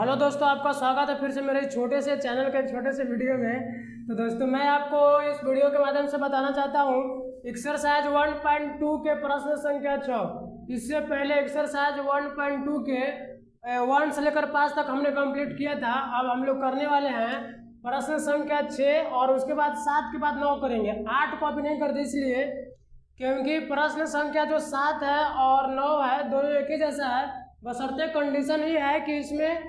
Hello दोस्तों, आपका स्वागत है फिर से मेरे छोटे से चैनल के छोटे से वीडियो में। तो दोस्तों, मैं आपको इस वीडियो के माध्यम से बताना चाहता हूँ एक्सरसाइज 1.2 के प्रश्न संख्या 6। इससे पहले एक्सरसाइज 1.2 के 1 से लेकर 5 तक हमने कंप्लीट किया था। अब हम लोग करने वाले हैं प्रश्न संख्या 6 और उसके बाद 7 के बाद 9 करेंगे। 8 को अभी नहीं करते इसलिए क्योंकि प्रश्न संख्या जो 7 है और 9 है दोनों एक ही जैसा है, बशर्ते कंडीशन ही है कि इसमें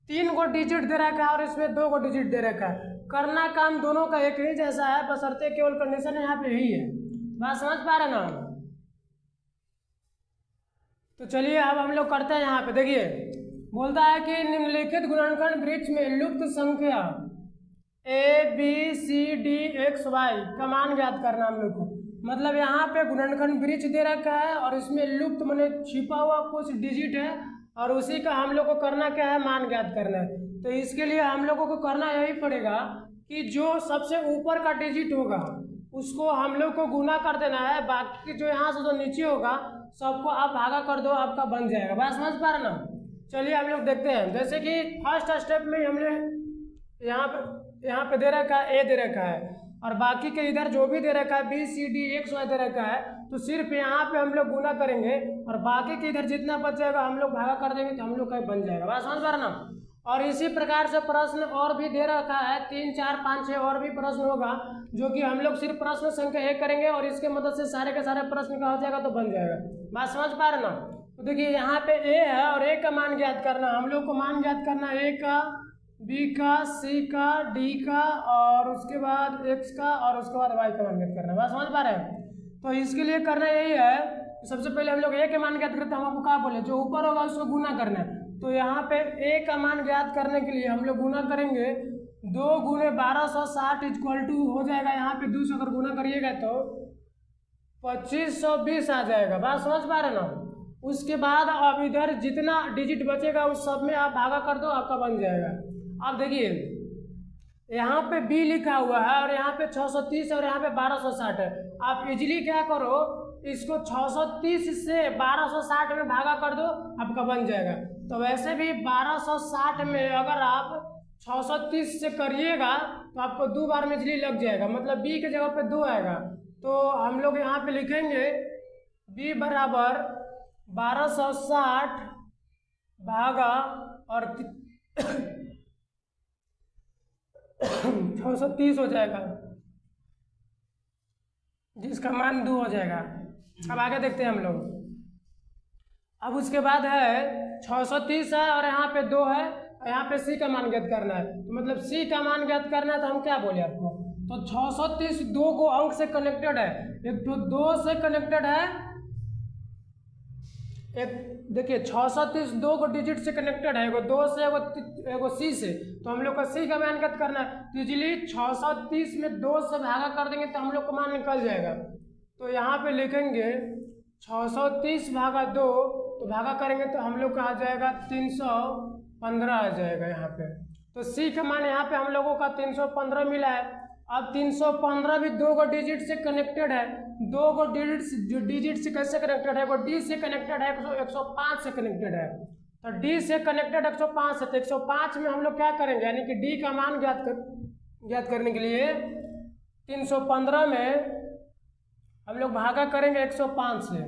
3 को डिजिट दे रखा है और इसमें 2 को डिजिट दे रखा है। करना काम दोनों का एक ही जैसा है, बशर्ते केवल कंडीशन यहाँ पे यही है। बात समझ पा रहे ना? तो चलिए अब हम लोग करते हैं। यहाँ पे देखिए बोलता है कि निम्नलिखित गुणनखंड वृक्ष में लुप्त संख्या ABCDXY का मान ज्ञात करना हम लोग को। मतलब यहाँ पे गुणनखंड वृक्ष दे रखा है और इसमें लुप्त माने छिपा हुआ कुछ डिजिट है और उसी का हम लोग को करना क्या है, मान ज्ञात करना है। तो इसके लिए हम लोगों को करना यही पड़ेगा कि जो सबसे ऊपर का डिजिट होगा उसको हम लोग को गुना कर देना है, बाकी जो यहाँ से जो नीचे होगा सबको आप भागा कर दो, आपका बन जाएगा। बात समझ पा रहे ना? चलिए हम लोग देखते हैं। जैसे कि फर्स्ट स्टेप में हमने यहाँ पे दे रखा है A दे रखा है और बाकी के इधर जो भी दे रखा है BCDXY दे रखा है, तो सिर्फ यहाँ पे हम लोग गुना करेंगे और बाकी के इधर जितना बच जाएगा हम लोग भागा कर देंगे तो हम लोग का बन जाएगा। बात समझ पा रहे ना? और इसी प्रकार से प्रश्न और भी दे रखा है 3, 4, 5, 6 और भी प्रश्न होगा जो कि हम लोग सिर्फ प्रश्न संख्या 1 करेंगे और इसके मदद से सारे के सारे प्रश्न का हो जाएगा तो बन जाएगा। बात समझ पा रहे ना? तो देखिए यहाँ पे A है और A का मान ज्ञात करना, हम लोग को मान ज्ञात करना A का, B का, C का, D का और उसके बाद X का और उसके बाद Y का मान ज्ञात करना। बात समझ पा रहे हैं? तो इसके लिए करना यही है, सबसे पहले हम लोग A के मान ज्ञात करते हैं। हम आपको क्या बोले, जो ऊपर होगा उसको गुना करना है। तो यहाँ पे A का मान ज्ञात करने के लिए हम लोग गुना करेंगे 2 गुने 1260 इक्वल टू हो जाएगा, यहाँ पे 2 से अगर गुना करिएगा तो 2520 आ जाएगा। बात समझ पा रहे ना? उसके बाद अब इधर जितना डिजिट बचेगा उस सब में आप भागा कर दो, आपका बन जाएगा। अब देखिए यहाँ पे B लिखा हुआ है और यहाँ पे 630 और यहाँ पे 1260 है। आप इजीली क्या करो, इसको 630 से 1260 में भागा कर दो, आपका बन जाएगा। तो वैसे भी 1260 में अगर आप 630 से करिएगा तो आपको 2 बार में इजीली लग जाएगा, मतलब B के जगह पे 2 आएगा। तो हम लोग यहाँ पे लिखेंगे B बराबर 1260 भागा और 630 हो जाएगा, जिसका मान 2 हो जाएगा। अब आगे देखते हैं हम लोग। अब उसके बाद है 630 है और यहाँ पे 2 है और यहाँ पे C का मान ज्ञात करना है। तो मतलब C का मान ज्ञात करना है तो हम क्या बोले आपको, तो 630 2 को अंक से कनेक्टेड है, एक तो 2 से कनेक्टेड है, एक देखिए 630 2 को डिजिट से कनेक्टेड है, एगो 2 से एगो C से। तो हम लोग को C का मान ज्ञात करना है, तो इजीली 630 में 2 से भागा कर देंगे तो हम लोग का मान निकल जाएगा। तो यहाँ पे लिखेंगे 630 भागा 2, तो भागा करेंगे तो हम लोग का आ जाएगा 315 आ जाएगा यहाँ पे। तो C का मान यहाँ पे हम लोगों का 315 मिला है। अब 315 भी 2 को डिजिट से कनेक्टेड है, 2 को डिजिट से कैसे कनेक्टेड है, वो D से कनेक्टेड है, 105 से कनेक्टेड है। तो D से कनेक्टेड 105 है, तो 105 में हम लोग क्या करेंगे, यानी कि D का मान ज्ञात करने के लिए 315 में हम लोग भागा करेंगे 105 से।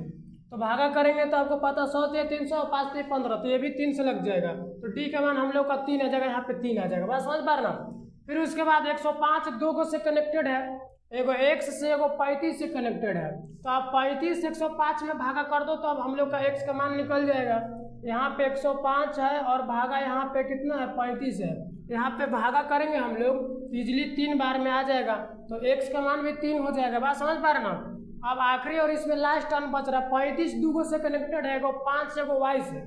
तो भागा करेंगे तो आपको पता 100 से 300 5 से 15, तो ये भी 3 से लग जाएगा। तो D का मान हम लोग का 3 आ जाएगा, यहाँ पे 3 आ जाएगा। बस समझ पा रहे ना? फिर उसके बाद 105 2 को से कनेक्टेड है, एगो X से एगो 35 से कनेक्टेड है। तो आप 35 से 105 में भागा कर दो तो अब हम लोग का X का मान निकल जाएगा। यहाँ पे 105 है और भागा यहाँ पे कितना है, 35 है। यहाँ पे भागा करेंगे हम लोग इजीली 3 बार में आ जाएगा, तो X का मान भी 3 हो जाएगा। बात समझ पा रहे ना? अब आखिरी और इसमें लास्ट टर्म बच रहा है 35 2 से कनेक्टेड है, एगो 5 से एगो Y से।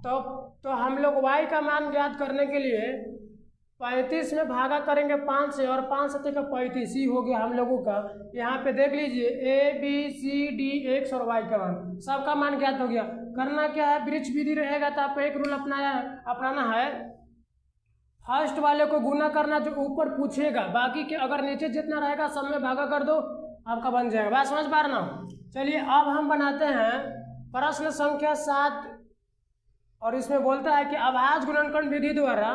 तो हम लोग Y का मान ज्ञात करने के लिए 35 में भागा करेंगे 5 से और 5 से का 35 ही हो गया हम लोगों का। यहाँ पे देख लीजिए ABCDX और Y का मान, सबका मान ज्ञात हो गया। करना क्या है, वृक्ष विधि रहेगा तो आपको एक रूल अपनाना है, फर्स्ट वाले को गुना करना जो ऊपर पूछेगा, बाकी के अगर नीचे जितना रहेगा सब में भागा कर दो, आपका बन जाएगा। बात समझ पा रहे ना? चलिए अब हम बनाते हैं प्रश्न संख्या 7 और इसमें बोलता है कि अभाज्य गुणनखंड विधि द्वारा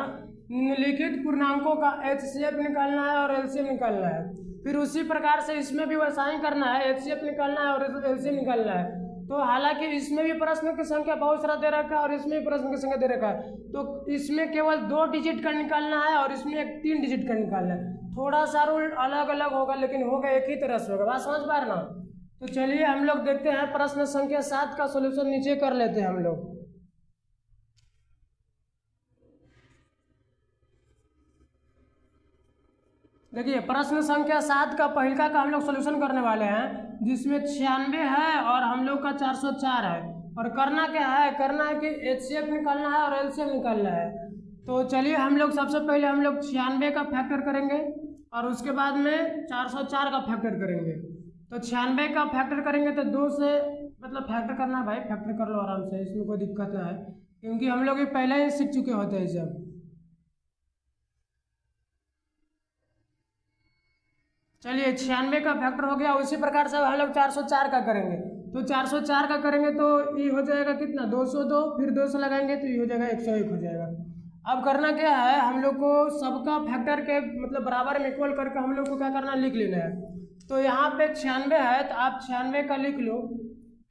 निम्नलिखित पूर्णांकों का एचसीएफ निकालना है और एलसीएम निकालना है। फिर उसी प्रकार से इसमें भी वैसा ही करना है, एचसीएफ निकालना है और एलसीएम निकालना है। तो हालांकि इसमें भी प्रश्न की संख्या बहुत सारा दे रखा है और इसमें भी प्रश्न की संख्या दे रखा है, तो इसमें केवल 2 डिजिट का निकालना है और इसमें 3 डिजिट का निकालना है। थोड़ा सा रूल अलग अलग होगा लेकिन होगा एक ही तरह से होगा। बात समझ पा रहे ना? तो चलिए हम लोग देखते हैं प्रश्न संख्या 7 का सोल्यूशन नीचे कर लेते हैं हम लोग। देखिए प्रश्न संख्या 7 का पहिलका का हम लोग सोल्यूशन करने वाले हैं, जिसमें 96 है और हम लोग का 404 है। और करना क्या है, करना है कि एचसीएफ निकालना है और एलसीएम निकालना है। तो चलिए हम लोग सबसे पहले हम लोग 96 का फैक्टर करेंगे और उसके बाद में 404 का फैक्टर करेंगे। तो 96 का फैक्टर करेंगे तो 2 से मतलब फैक्टर करना है भाई, फैक्टर कर लो आराम से, इसमें कोई दिक्कत ना है क्योंकि हम लोग ये पहले ही सीख चुके होते हैं सब। चलिए 96 का फैक्टर हो गया। उसी प्रकार से हम लोग 404 का करेंगे। तो 404 का करेंगे तो ये हो जाएगा कितना, 202, फिर 2 से लगाएंगे तो ये हो जाएगा 101 हो जाएगा। अब करना क्या है, हम लोग को सबका फैक्टर के मतलब बराबर में इक्वल करके हम लोग को क्या करना है, लिख लेना है। तो यहाँ पे 96 है तो आप 96 का लिख लो।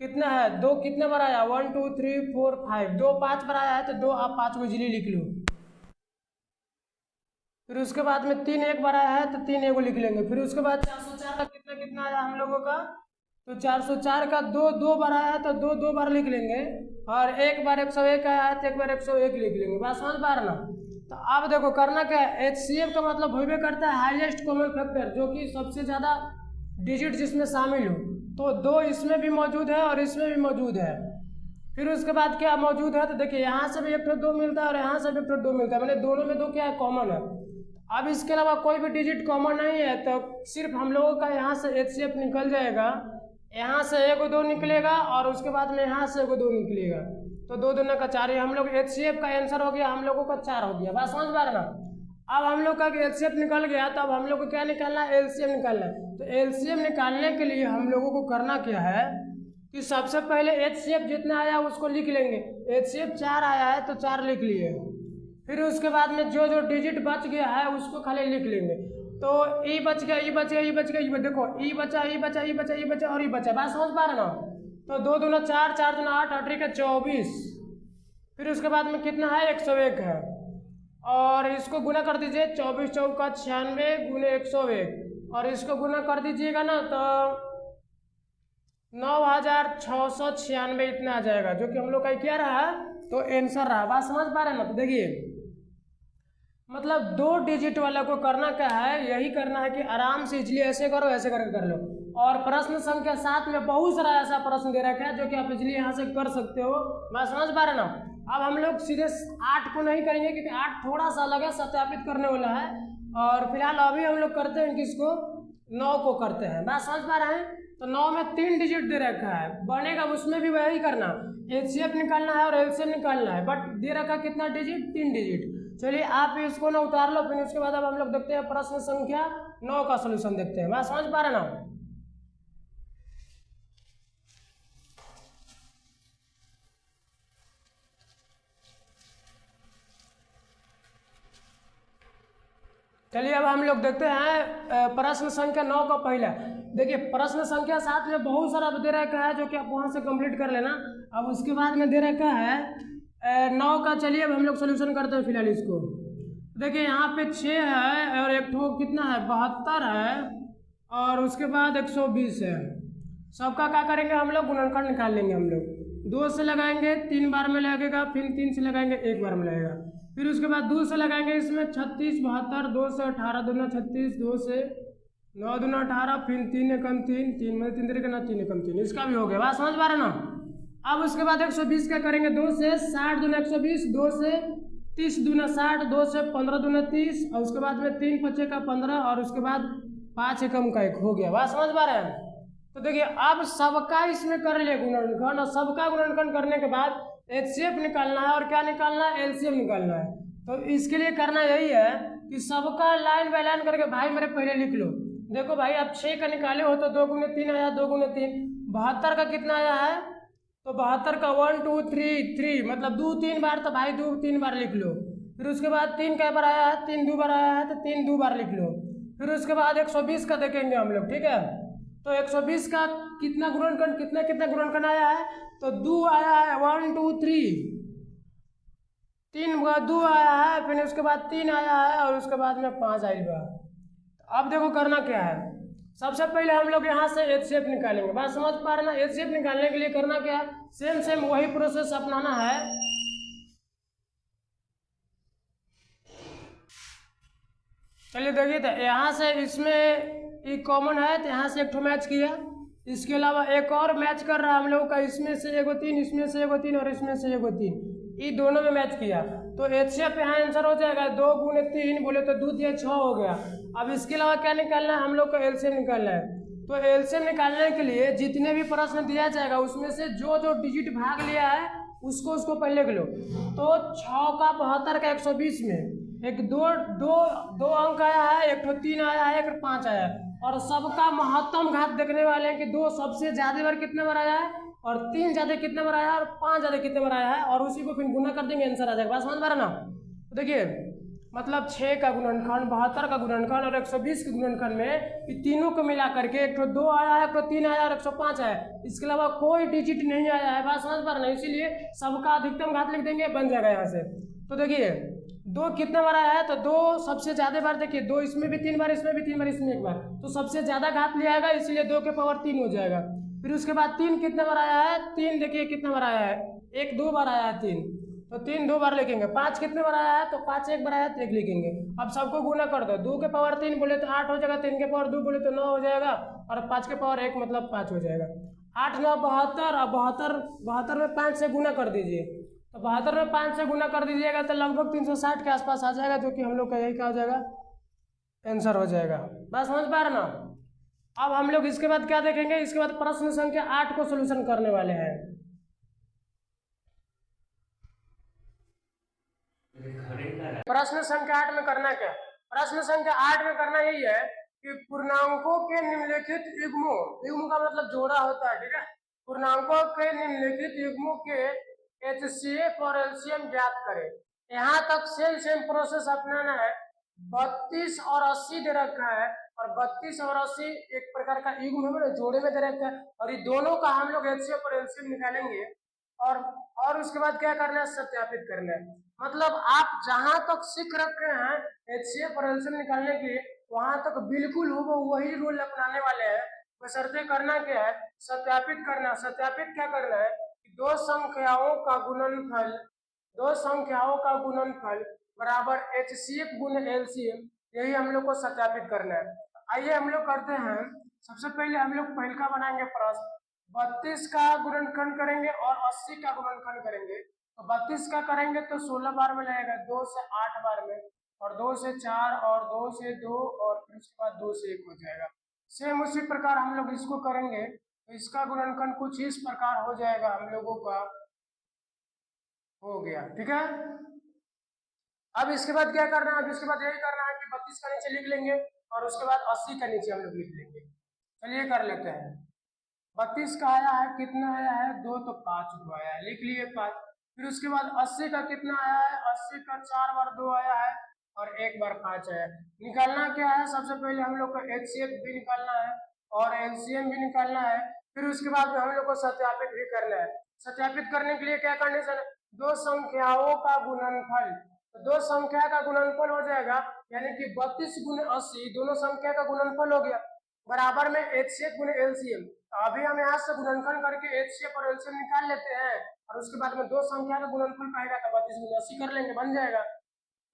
कितना है, 2 कितने बार आया, 1 2 3 4 5, 2 5 बार आया है तो 2 आप 5 को इजीली लिख लो। फिर उसके बाद में 3 एक बार आया है तो 3 एगो लिख लेंगे। फिर उसके बाद 404 का कितना कितना आया हम लोगों का, तो 404 का 2 बार आया है तो 2 बार लिख लेंगे। और एक बार 101 आया है तो एक बार 101 लिख लेंगे। बात समझ पा रहे ना? तो अब देखो करना क्या है, एचसीएफ का मतलब होबे करता है हाईएस्ट कॉमन फैक्टर, जो कि सबसे ज़्यादा डिजिट जिसमें शामिल हो। तो 2 इसमें भी मौजूद है और इसमें भी मौजूद है। फिर उसके बाद क्या मौजूद है, तो देखिए यहाँ से भी एक 2 मिलता है और यहाँ से भी एक 2 मिलता है, मैंने दोनों में 2 क्या है, कॉमन है। अब इसके अलावा कोई भी डिजिट कॉमन नहीं है तो सिर्फ हम लोगों का यहाँ से एचसीएफ निकल जाएगा। यहाँ से 1 2 निकलेगा और उसके बाद में यहाँ से 1 2 निकलेगा, तो 2 दूना का 4। हम लोग एचसीएफ का आंसर हो गया हम लोगों का 4 हो गया। बात समझ पा रहे ना? अब हम लोग का एचसीएफ निकल गया तो अब हम लोग को क्या निकालना है, एलसीएम निकालना है। तो एलसीएम निकालने के लिए हम लोगों को करना क्या है कि सबसे पहले एचसीएफ जितना आया उसको लिख लेंगे। एचसीएफ 4 आया है तो 4 लिख लिए। फिर उसके बाद में जो जो डिजिट बच गया है उसको खाली लिख लेंगे। तो ई बच गया, ई बच गया, ई बच गया, ई देखो ई बचा, ई बचा, ई बचा, ई बचा और ई बचा। बात समझ पा रहे ना? तो 2 दूना 4, 4 दूना 8, 8 का 24। फिर उसके बाद में कितना है, 101 है। और इसको गुना कर दीजिए, 24 चौका 96 गुने 101 और इसको गुना कर दीजिएगा ना तो 9696 इतना आ जाएगा, जो कि हम लोग का क्या रहा, तो आंसर रहा। बात समझ पा रहे हैं ना? तो देखिए मतलब 2 डिजिट वाला को करना क्या है, यही करना है कि आराम से इजली ऐसे करो ऐसे करके कर लो। और प्रश्न संख्या 7 में बहुत सारा ऐसा प्रश्न दे रखा है जो कि आप इजली यहाँ से कर सकते हो। बात समझ पा रहे ना? अब हम लोग सीधे 8 को नहीं करेंगे क्योंकि 8 थोड़ा सा अलग है, सत्यापित करने वाला है। और फिलहाल अभी हम लोग करते हैं किसको, 9 को करते हैं। बात समझ पा रहे हैं? तो 9 में 3 डिजिट दे रखा है, बनेगा उसमें भी वही करना, एचसीएफ निकालना है और एलसीएम निकालना है। बट दे रखा कितना डिजिट, 3 डिजिट। चलिए आप इसको ना उतार लो। फिर उसके बाद अब हम लोग देखते हैं प्रश्न संख्या 9 का सोल्यूशन देखते हैं। बात समझ पा रहे ना? चलिए अब हम लोग देखते हैं प्रश्न संख्या 9 का पहला। देखिए प्रश्न संख्या 7 में बहुत सारा दे रखा है जो कि आप वहाँ से कंप्लीट कर लेना। अब उसके बाद में दे रखा है 9 का। चलिए अब हम लोग सोल्यूशन करते हैं फिलहाल इसको। देखिए यहाँ पे 6 है और एक ठो कितना है, 72 है और उसके बाद 120 है। सबका क्या करेंगे हम लोग, गुणनखंड निकाल लेंगे। हम लोग 2 से लगाएंगे 3 बार में लगेगा, फिर 3 से लगाएंगे 1 बार में लगेगा। फिर उसके बाद 2 से लगाएंगे, इसमें 36 72, 2 से 18 दूना 36, 2 से 9 दूना 18, फिर 3 एकम 3, 3 में 3 तरीके ना 3 एकम 3, इसका भी हो गया। बात समझ पा रहे ना? अब उसके बाद 120 का करेंगे, 2 से 60 दूना 120, 2 से 30 दूना 60, 2 से 15 दूना 30 और उसके बाद में 3 5 का 15 और उसके बाद 5 एकम का 1 हो गया। बात समझ पा रहे हैं? तो देखिए अब सबका इसमें कर लिया गुणनखंड, और सबका गुणनखंड करने के बाद एचसीएफ निकालना है और क्या निकालना है, एलसीएम निकालना है। तो इसके लिए करना यही है कि सबका लाइन बाय लाइन करके भाई मेरे पहले लिख लो। देखो भाई अब 6 का निकाले हो तो 2 गुने 3 आया, 2 गुने 3 72 का कितना आया है, तो 72 का 1 2 3 3 मतलब 2 3 बार, तो भाई 2 3 बार लिख लो। फिर उसके बाद 3 कै बार आया है, 3 2 बार आया है, तो 3 2 बार लिख लो। फिर उसके बाद 120 का देखेंगे हम लोग, ठीक है। तो 120 का कितना गुणनखंड, कितना कितना गुणनखंड आया है, तो 2 आया है, 1 2 3, 3 2 आया है, फिर उसके बाद 3 आया है, और उसके बाद में 5 आएगा। अब देखो करना क्या है, सबसे पहले हम लोग यहाँ से एच शेप निकालेंगे। बात समझ पा रहे ना। एच शेप निकालने के लिए करना क्या है, सेम सेम वही प्रोसेस अपनाना है। चलिए देखिए, तो यहाँ से इसमें एक कॉमन है, तो यहाँ से एक ठो मैच किया। इसके अलावा एक और मैच कर रहा है हम लोग का, इसमें से एगो 3, इसमें से एगो 3, और इसमें से एगो 3, ये दोनों में मैच किया। तो एच शेप यहाँ आंसर हो जाएगा 2 गुने 3 बोले तो 2 दिया 6 हो गया। अब इसके अलावा क्या निकालना है, हम लोग को एलसीएम निकालना है। तो एलसीएम निकालने के लिए जितने भी प्रश्न दिया जाएगा उसमें से जो जो डिजिट भाग लिया है उसको पहले लिख लो। तो 6 का 72 का 120 में एक दो अंक आया है, एक 3 आया है, एक 5 आया है, और सबका महत्तम घात देखने वाले हैं कि 2 सबसे ज्यादा बार कितने बार आया है, और 3 ज्यादा कितने बार आया है, और 5 ज्यादा कितने बार आया है, और उसी को फिर गुना कर देंगे, आंसर आ जाएगा। बात समझ पा रहे ना। तो देखिए मतलब 6 का गुणनखंड, 72 का गुणनखंड और 120 के गुणनखंड में ये तीनों को मिला करके एक तो 2 आया है, एक तो 3 आया और 105 आया है। इसके अलावा कोई डिजिट नहीं आया है। बात समझ पा रहे ना, इसीलिए सबका अधिकतम घात लिख देंगे, बन जाएगा यहाँ से। तो देखिए 2 कितने बार आया है, तो 2 सबसे ज्यादा बार, देखिए 2 इसमें भी 3 बार, इसमें भी 3 बार, इसमें 1 बार, तो सबसे ज्यादा घात लिया आएगा, इसलिए 2 के पावर 3 हो जाएगा। फिर उसके बाद 3 कितने बार आया है, 3 देखिए कितने बार आया है, 1 2 बार आया है 3, तो 3 2 बार लिखेंगे। 5 कितने बार आया है, तो 5 1 बार आया है, तो 1 लिखेंगे। अब सबको गुना कर दो, 2 के पावर 3 बोले तो 8 हो जाएगा, 3 के पावर 2 बोले तो 9 हो जाएगा, और 5 के पावर 1 मतलब 5 हो जाएगा। 8 9 72, अब 72 में 5 से गुना कर दीजिए। तो 72 में 5 से गुना कर दीजिएगा तो लगभग 360 के आसपास आ जाएगा, जो कि हम लोग का यही क्या हो जाएगा, आंसर हो जाएगा। बात समझ पा रहे ना। अब हम लोग इसके बाद क्या देखेंगे, इसके बाद प्रश्न संख्या 8 को सोल्यूशन करने वाले हैं। प्रश्न संख्या 8 में करना क्या, प्रश्न संख्या 8 में करना यही है कि पूर्णांकों के निम्नलिखित युग्मों, युग्म का मतलब जोड़ा होता है, ठीक है। पूर्णांकों के निम्नलिखित युग्मों के एचसीएफ और एलसीएम ज्ञात करें। यहाँ तक सेम प्रोसेस अपनाना है। 32 और 80 दे रखा है, और 32 और 80 एक प्रकार का युग्म है, जोड़े में दे रखा है, और ये दोनों का हम लोग एचसीएफ और एलसीएम निकालेंगे, और उसके बाद क्या करना है, सत्यापित करना है। मतलब आप जहां तक सीख रखे हैं एचसीएफ और एलसीएम निकालने की, वहां तक बिल्कुल वही रूल अपनाने वाले हैं। बशर्ते करना क्या है, सत्यापित करना। सत्यापित क्या करना है, दो संख्याओं का गुणनफल बराबर एचसीएफ गुने एलसीएम, यही हम लोग को सत्यापित करना है। आइए हम लोग करते हैं। सबसे पहले हम लोग पहल का बनाएंगे प्रश्न। 32 का गुणनखंड करेंगे और 80 का गुणनखंड करेंगे। तो 32 का करेंगे तो 16 बार में लगेगा, 2 से 8 बार में, और 2 से 4, और 2 से 2, और फिर उसके बाद 2 से 1 हो जाएगा। सेम उसी प्रकार हम लोग इसको करेंगे, तो इसका गुणनखंड कुछ इस प्रकार हो जाएगा, हम लोगों का हो गया, ठीक है। अब इसके बाद क्या करना है, अब इसके बाद यही करना है कि 32 का नीचे लिख लेंगे, और उसके बाद 80 का नीचे हम लोग लिख लेंगे। चलिए कर लेते हैं। 32 का आया है, कितना आया है, 2, तो 5 को आया है, लिख लिए 5। फिर उसके बाद 80 का कितना आया है, 80 का 4 बार 2 आया है, और 1 बार 5 आया है। निकालना क्या है, सबसे पहले हम लोग को एचसीएफ भी निकालना है और एलसीएम भी निकालना है। फिर उसके बाद में हम लोग को सत्यापित भी करना है। सत्यापित करने के लिए क्या कंडीशन है, दो संख्याओं का गुणनफल। तो दो संख्या का गुणनफल हो जाएगा, यानी कि 32 गुने 80 दोनों संख्या का गुणनफल हो गया, बराबर में एचसीएफ गुने एलसीएम। अभी हम यहाँ से गुणनखंड करके एचसीएफ और एलसीएम निकाल लेते हैं, और उसके बाद में दो संख्या का गुणनफल पाएगा तो 32 गुने 80 कर लेंगे, बन जाएगा।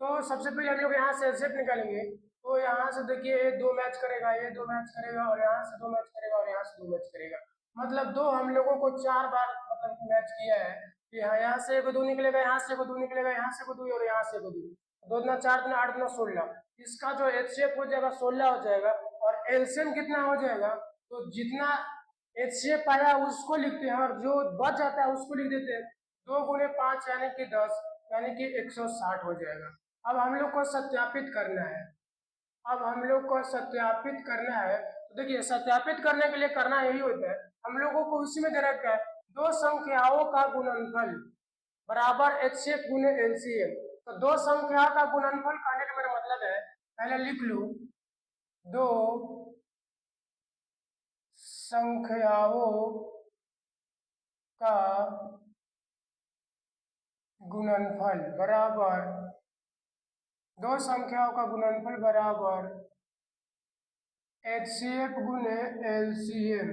तो सबसे पहले हम लोग यहाँ से एलसीएफ निकालेंगे। तो यहाँ से देखिए ये 2 मैच करेगा, ये 2 मैच करेगा, और यहाँ से 2 मैच करेगा, और यहाँ से 2 मैच करेगा। मतलब 2 हम लोगों को 4 बार मतलब मैच किया है। यहाँ से एगो 2 निकलेगा, यहाँ से एगो 2 निकलेगा, यहाँ से एगो 2, और यहाँ से एगो 2, 2 दूना 4 दूना 8 दूना 16। इसका जो एचसीएफ हो जाएगा 16 हो जाएगा, और एलसीएम कितना हो जाएगा, तो जितना एचसीएफ आया उसको लिखते हैं, और जो बच जाता है उसको लिख देते हैं। 2 गुने 5 यानी कि 10, यानी कि 160 हो जाएगा। अब हम लोग को सत्यापित करना है। अब हम लोग को सत्यापित करना है, तो देखिए सत्यापित करने के लिए करना यही होता है, हम लोगों को उसी में दे रखा है दो संख्याओं का गुणनफल बराबर HCF गुने LCM। तो दो संख्या का गुणनफल कहने का मेरा मतलब है, पहले लिख लो, दो संख्याओं का गुणनफल बराबर, दो संख्याओं का गुणनफल बराबर HCF गुने LCM।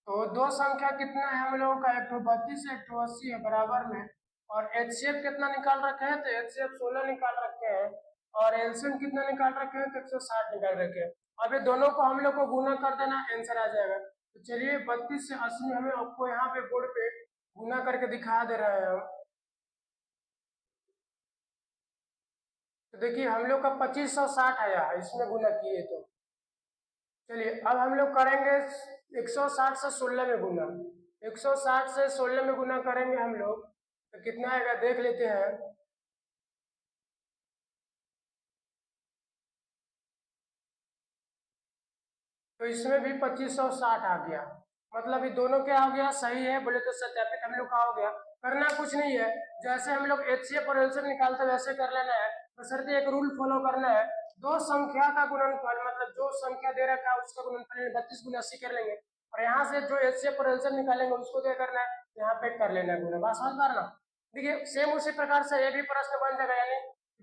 तो दो संख्या कितना है हम लोगों का, 132 एक 80 है बराबर में, और HCF कितना निकाल रखे हैं, तो HCF 16 निकाल रखे हैं, और LCM कितना निकाल रखे हैं, तो 160 निकाल रखे हैं। अब ये दोनों को हम लोग को गुना कर देना, आंसर आ जाएगा। तो चलिए 32 से 80 हमें आपको यहाँ पे बोर्ड पे गुना करके दिखा दे रहे हैं हम। तो देखिए हम लोग का 2560 आया है, इसमें गुना किए तो। चलिए अब हम लोग करेंगे 160 से 16 में गुना, 160 से 16 में गुना करेंगे हम लोग, तो कितना आएगा देख लेते हैं। तो इसमें भी 2560 आ गया, मतलब ये दोनों क्या हो गया, सही है, बोले तो सत्यापित हम लोग का हो गया। करना कुछ नहीं है, जैसे हम लोग HCF और LCM निकालते वैसे कर लेना है, बशर्ते एक रूल फॉलो करना है, दो संख्या का गुणनफल, मतलब जो संख्या दे रखा है उसका गुणनफल 32 गुना 80 कर लेंगे, और यहाँ से जो HCF और LCM निकालेंगे उसको क्या करना है, यहाँ पे कर लेना है गुना, बात समझ पा रहे ना। देखिए सेम उसी प्रकार से ये भी प्रश्न बन जाएगा, यानी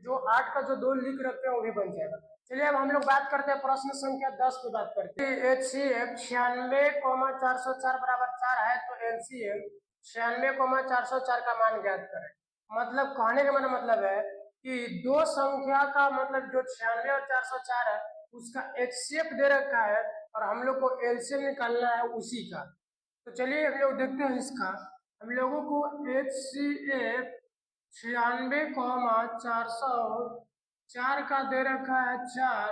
जो 8 का जो 2 लिख रखते हैं वो भी बन जाएगा। चलिए अब हम लोग बात करते हैं प्रश्न संख्या 10 पे बात करते हैं। HCF 96,404 बराबर 4 है, तो LCM 96,404 का मान ज्ञात करें। मतलब कहने का मेरा मतलब है कि दो संख्या का मतलब जो 96 और 404 है उसका HCF दे रखा है, और हम लोग को LCM निकालना है उसी का। तो चलिए हम लोग देखते हैं इसका, हम लोगों को HCF 96,404 का दे रखा है 4,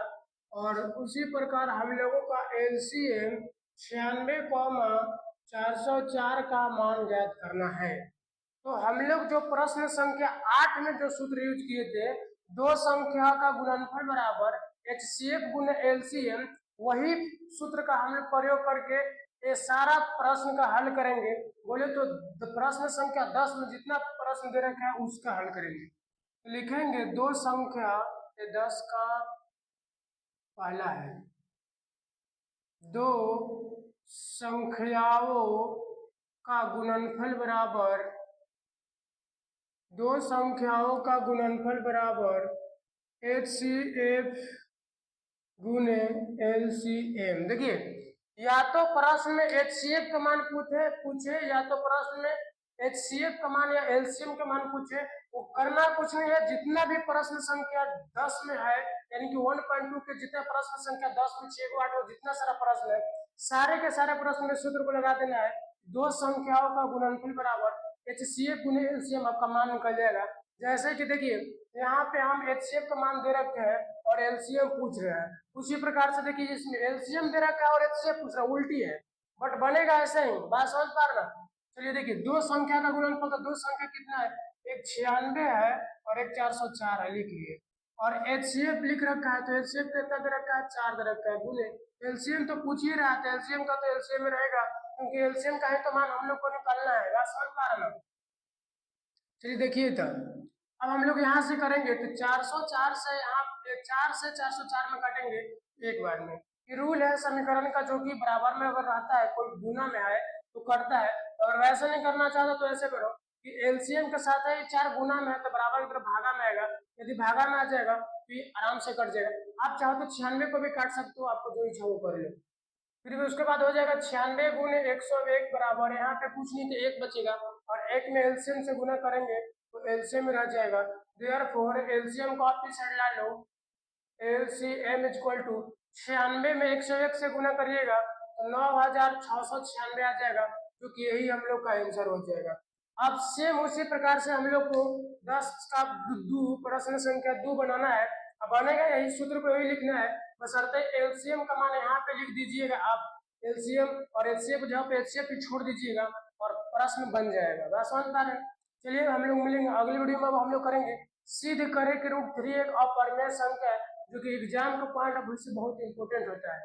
और उसी प्रकार हम लोगों का LCM 96,404 का मान ज्ञात करना है। तो हम लोग जो प्रश्न संख्या 8 में जो सूत्र यूज किए थे, दो संख्या का गुणनफल बराबर HCF गुने LCM, वही सूत्र का हम लोग प्रयोग करके ये सारा प्रश्न का हल करेंगे। बोले तो प्रश्न संख्या 10 में जितना प्रश्न दे रखा है उसका हल करेंगे। तो लिखेंगे दो संख्या, 10 का पहला है, दो संख्याओं का गुणनफल बराबर, दो संख्याओं का गुणनफल बराबर HCF गुने LCM। देखिए या तो प्रश्न में HCF का मान पूछे या तो प्रश्न में HCF का मान या LCM का मान पूछे, वो करना कुछ नहीं है, जितना भी प्रश्न संख्या 10 में है, यानी कि 1.2 के जितना प्रश्न संख्या 10 में 6 को 8 जितना सारा प्रश्न है, सारे के सारे प्रश्न में सूत्र को लगा देना है, दो संख्याओं का गुणनफल बराबर HCF गुने LCM, आपका मान निकल जाएगा। जैसे कि देखिए यहाँ पे हम HCF का मान दे रखे हैं और LCM पूछ रहे हैं, उसी प्रकार से देखिए इसमें LCM दे रखा है और HCF पूछ रहा है, उल्टी है, बट बनेगा ऐसे ही, बात समझ पा रहे ना। चलिए देखिए दो संख्या का गुणनफल, तो दो संख्या कितना है, एक 96 है और एक 404 है, लिख लिए, और HCF लिख रखा है, तो HCF कितना दे रखा है, 4 दे रखा है, गुने LCM तो पूछ ही रहा था, LCM का तो LCM में रहेगा, क्योंकि LCM का ही तो मान हम लोग को निकालना है, बात समझ पा रहे ना। चलिए देखिए तो अब हम लोग यहाँ से करेंगे, तो 404 से यहाँ 4 से 404 में काटेंगे एक बार में, ये रूल है समीकरण का, जो कि बराबर में अगर रहता है, कोई गुना में है तो करता है, और वैसे नहीं करना चाहता तो ऐसे करो कि LCM के साथ है 4 गुना में है तो बराबर की तरफ भागा में आएगा, यदि भागा में आ जाएगा तो ये आराम से कट जाएगा। आप चाहो तो 96 को भी काट सकते हो, आपको जो इच्छा वो कर लो। फिर भी उसके बाद हो जाएगा 96 गुने 101 बराबर, यहाँ पे कुछ नहीं तो एक बचेगा, और एक में LCM से गुना करेंगे तो LCM में रह जाएगा, देयरफॉर LCM को आप इस साइड ला लो, LCM इक्वल टू 96 में 101 से गुना करिएगा तो 9696 आ जाएगा, जो कि यही हम लोग का आंसर हो जाएगा। अब सेम उसी प्रकार से हम लोग को 10 का प्रश्न संख्या 2 बनाना है, अब बनेगा यही सूत्र को यही लिखना है, बशर्ते LCM का मान यहाँ पे लिख दीजिएगा आप, LCM और HCF जहाँ पे HCF भी छोड़ दीजिएगा और प्रश्न बन जाएगा, बस समझ पा रहे हैं। चलिए हम लोग मिलेंगे अगली वीडियो में, अब हम लोग करेंगे सिद्ध करे कि √3 एक अपरिमेय संख्या है, जो कि एग्जाम का पॉइंट ऑफ व्यू से बहुत इंपॉर्टेंट होता है।